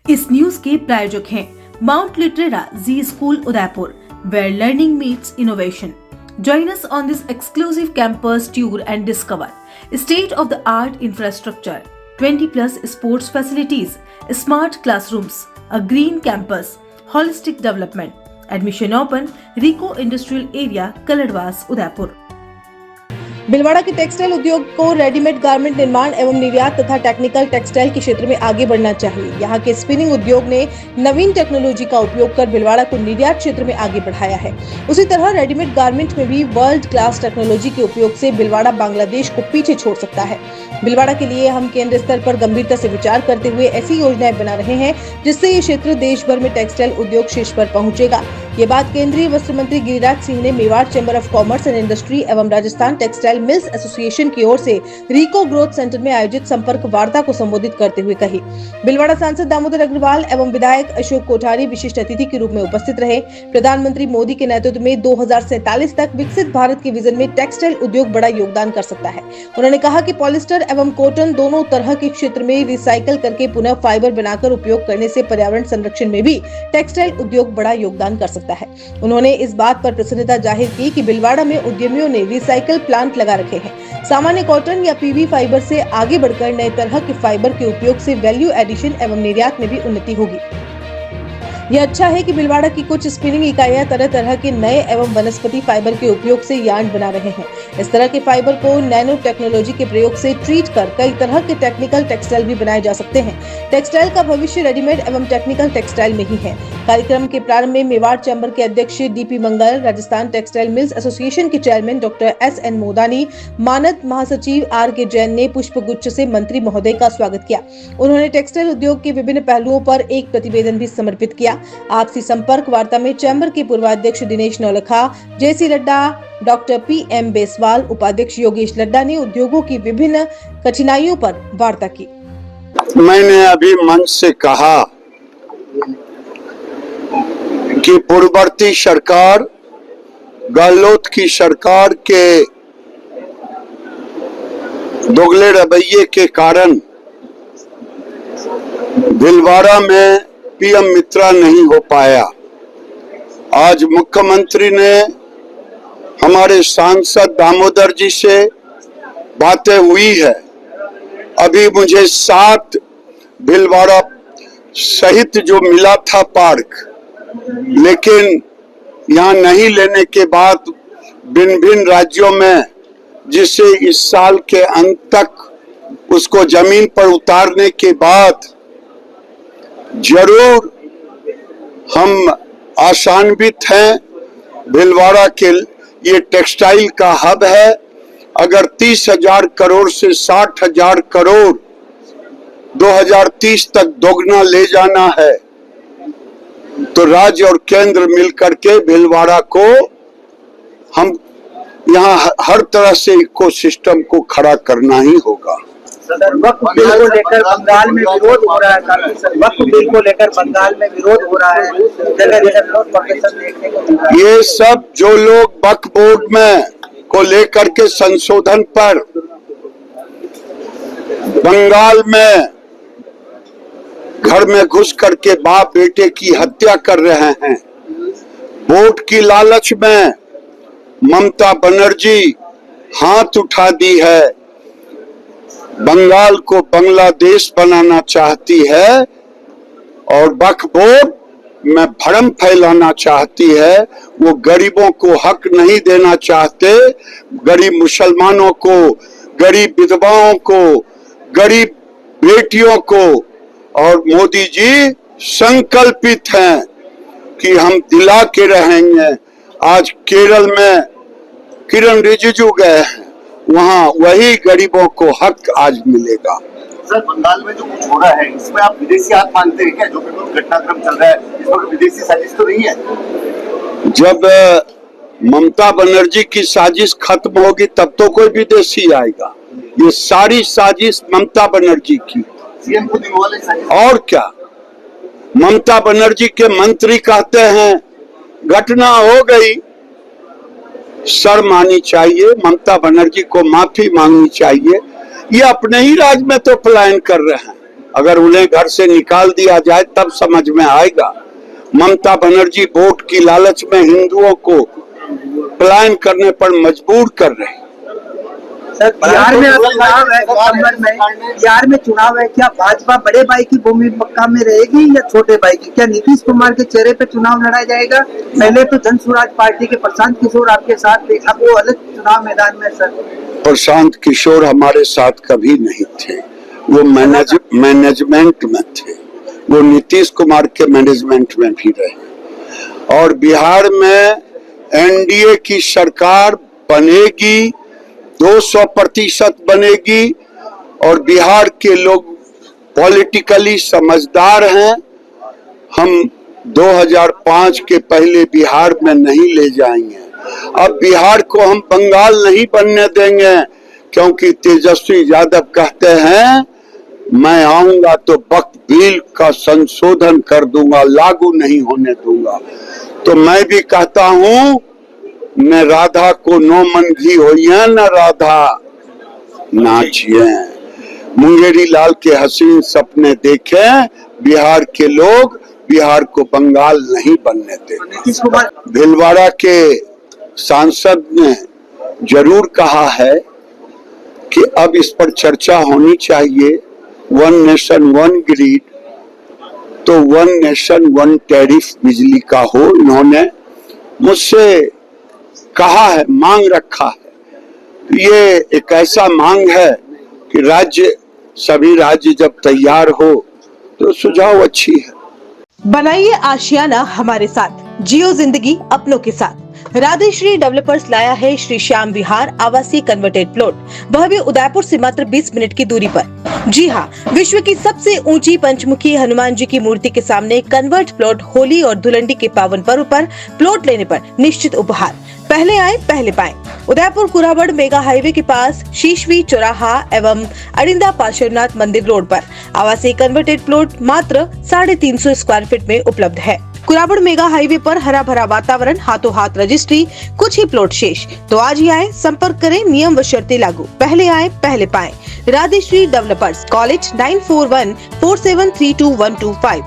इस न्यूज के प्रायोजक हैं Mount Litera Zee school Udaipur, where learning meets innovation. Join us on this exclusive campus tour and discover state-of-the-art infrastructure, 20+ sports facilities, smart classrooms, a green campus, holistic development. Admission open, Rico Industrial Area, Kaladwas, Udaipur. Bhilwara के textile उद्योग को readymade garment निर्माण एवं निर्यात तथा technical textile के क्षेत्र में आगे बढ़ना चाहिए। यहाँ के स्पिनिंग उद्योग ने नवीन टेक्नोलॉजी का उपयोग कर भीलवाड़ा को निर्यात क्षेत्र में आगे बढ़ाया है। उसी तरह रेडीमेड गारमेंट में भी वर्ल्ड क्लास टेक्नोलॉजी के उपयोग से भीलवाड़ा बांग्लादेश को पीछे छोड़ सकता है। भीलवाड़ा के लिए हम केंद्र स्तर पर गंभीरता से विचार करते हुए ऐसी योजनाएं बना रहे हैं जिससे ये क्षेत्र देश भर में टेक्सटाइल उद्योग शीर्ष पर पहुंचेगा। ये बात केंद्रीय वस्त्र मंत्री गिरिराज सिंह ने Mewar chamber of commerce and industry एवं राजस्थान टेक्सटाइल मिल्स एसोसिएशन की ओर से रिको ग्रोथ सेंटर में आयोजित संपर्क वार्ता को संबोधित करते हुए कही। भीलवाड़ा सांसद दामोदर अग्रवाल एवं विधायक अशोक कोठारी विशिष्ट अतिथि के रूप में उपस्थित रहे। प्रधानमंत्री मोदी के नेतृत्व में 2047 तक विकसित भारत के विजन में टेक्सटाइल उद्योग बड़ा योगदान कर सकता है। उन्होंने कहा कि पॉलिस्टर एवं कॉटन दोनों तरह के क्षेत्र में रिसाइकल करके पुनः फाइबर बनाकर उपयोग करने से पर्यावरण संरक्षण में भी टेक्सटाइल उद्योग बड़ा योगदान कर सकता है। उन्होंने इस बात पर प्रसन्नता जाहिर की कि भीलवाड़ा में उद्यमियों ने रिसाइकल प्लांट लगा रखे हैं। सामान्य कॉटन या पीवी फाइबर से आगे बढ़कर नए तरह के फाइबर के उपयोग से वैल्यू एडिशन एवं निर्यात में भी उन्नति होगी। यह अच्छा है कि भीलवाड़ा की कुछ स्पिनिंग इकाइयां तरह तरह के नए एवं वनस्पति फाइबर के उपयोग से यार्न बना रहे हैं। इस तरह के फाइबर को नैनो टेक्नोलॉजी के प्रयोग से ट्रीट कर कई तरह के टेक्निकल टेक्सटाइल भी बनाए जा सकते हैं। टेक्सटाइल का भविष्य रेडीमेड एवं टेक्निकल टेक्सटाइल में ही है। कार्यक्रम के प्रारंभ में मेवाड़ चैम्बर के अध्यक्ष डीपी मंगल, राजस्थान टेक्सटाइल मिल्स एसोसिएशन के चेयरमैन डॉक्टर SN मोदानी, मानद महासचिव RK जैन ने पुष्प गुच्छ से मंत्री महोदय का स्वागत किया। उन्होंने टेक्सटाइल उद्योग के विभिन्न पहलुओं पर एक प्रतिवेदन भी समर्पित किया। आपसी संपर्क वार्ता में चैम्बर के पूर्वाध्यक्ष Dinesh Naulakha, JC Ladda, doctor PM Beswal, उपाध्यक्ष योगेश लड्डा ने उद्योगों की विभिन्न कठिनाइयों पर वार्ता की। मैंने अभी मंच से कहा कि पूर्ववर्ती सरकार, गहलोत की सरकार के दोगले रवैये के कारण भीलवाड़ा में PM मित्रा नहीं हो पाया। आज मुख्यमंत्री ने हमारे सांसद दामोदर जी से बातें हुई है। अभी मुझे 7 भीलवाड़ा सहित जो मिला था पार्क, लेकिन यहाँ नहीं लेने के बाद भिन्न भिन्न राज्यों में, जिससे इस साल के अंत तक उसको जमीन पर उतारने के बाद जरूर हम आशान्वित हैं। भीलवाड़ा के ये टेक्सटाइल का हब है। अगर 30,000 करोड़ से 60,000 करोड़ 2030 तक दोगुना ले जाना है तो राज्य और केंद्र मिलकर के भीलवाड़ा को हम यहाँ हर तरह से इकोसिस्टम को खड़ा करना ही होगा। वक्फ बिल को लेकर बंगाल में विरोध हो रहा है। वक्फ बिल को लेकर बंगाल में विरोध हो रहा है, जगह जगह विरोध प्रदर्शन देखने को मिल रहा है। ये सब जो लोग वक्फ बोर्ड में को लेकर के संशोधन पर बंगाल में घर में घुस करके बाप बेटे की हत्या कर रहे हैं, वोट की लालच में ममता बनर्जी हाथ उठा दी है, बंगाल को बांग्लादेश बनाना चाहती है और वक्फ बोर्ड में भ्रम फैलाना चाहती है। वो गरीबों को हक नहीं देना चाहते, गरीब मुसलमानों को, गरीब विधवाओं को, गरीब बेटियों को। और मोदी जी संकल्पित हैं कि हम दिला के रहेंगे। आज केरल में किरण रिजिजू गए हैं, वहाँ वही गरीबों को हक आज मिलेगा। सर, बंगाल में जो कुछ हो रहा है इसमें आप विदेशी हाथ मानते हैं क्या? जो बिल्कुल घटनाक्रम चल रहा है इसमें विदेशी साजिश तो नहीं है? जब ममता बनर्जी की साजिश खत्म होगी तब तो कोई विदेशी आएगा। ये सारी साजिश ममता बनर्जी की, सीएम को दिलवा वाले साजिश। और क्या? ममता बनर्जी के मंत्री कहते हैं घटना हो गई, शर्म आनी चाहिए, ममता बनर्जी को माफी मांगनी चाहिए। ये अपने ही राज्य में तो पलायन कर रहे हैं, अगर उन्हें घर से निकाल दिया जाए तब समझ में आएगा। ममता बनर्जी वोट की लालच में हिंदुओं को पलायन करने पर मजबूर कर रहे हैं। सर बिहार में चुनाव है, बिहार में चुनाव है, क्या भाजपा बड़े भाई की भूमिका में रहेगी या छोटे भाई की? क्या नीतीश कुमार के चेहरे पे चुनाव लड़ा जाएगा? पहले तो जन स्वराज पार्टी के प्रशांत किशोर आपके साथ थे, अब वो अलग चुनाव मैदान में। सर प्रशांत किशोर हमारे साथ कभी नहीं थे, वो मैनेजमेंट में थे, वो नीतीश कुमार के मैनेजमेंट में भी रहे। और बिहार में एनडीए की सरकार बनेगी, 200% बनेगी। और बिहार के लोग पॉलिटिकली समझदार हैं। हम 2005 के पहले बिहार में नहीं ले जाएंगे। अब बिहार को हम बंगाल नहीं बनने देंगे, क्योंकि तेजस्वी यादव कहते हैं मैं आऊंगा तो वक्फ बिल का संशोधन कर दूंगा, लागू नहीं होने दूंगा। तो मैं भी कहता हूं न राधा को नो मन घी होइए, न राधा नाचिए। मुंगेरी लाल के हसीन सपने देखे बिहार के लोग, बिहार को बंगाल नहीं बनने देंगे। भीलवाड़ा के सांसद ने जरूर कहा है कि अब इस पर चर्चा होनी चाहिए। 1 नेशन 1 ग्रिड, तो 1 नेशन 1 टैरिफ बिजली का हो। इन्होंने मुझसे कहा है, मांग रखा है। ये एक ऐसा मांग है कि सभी राज्य जब तैयार हो तो सुझाव अच्छी है। बनाइए आशियाना हमारे साथ, जियो जिंदगी अपनों के साथ। राधेश्री डेवलपर्स लाया है श्री श्याम विहार आवासीय कन्वर्टेड प्लॉट, वह भी उदयपुर से मात्र 20 मिनट की दूरी पर। जी हाँ, विश्व की सबसे ऊंची पंचमुखी हनुमान जी की मूर्ति के सामने कन्वर्ट प्लॉट। होली और धुलंडी के पावन पर्व पर प्लॉट लेने पर निश्चित उपहार। पहले आए पहले पाएं। उदयपुर कुराबड़ मेगा हाईवे के पास शीशवी चौराहा एवं अरिंदा पार्श्वनाथ मंदिर रोड पर आवासीय कन्वर्टेड प्लॉट मात्र 350 स्क्वायर फीट में उपलब्ध है। कुराबड़ मेगा हाईवे पर हरा भरा वातावरण, हाथों हाथ रजिस्ट्री, कुछ ही प्लॉट शेष। तो आज ही आए, संपर्क करें, नियम व शर्तें लागू। पहले आए पहले पाएं। राधेश्री डेवलपर्स, कॉलेज 9414732125।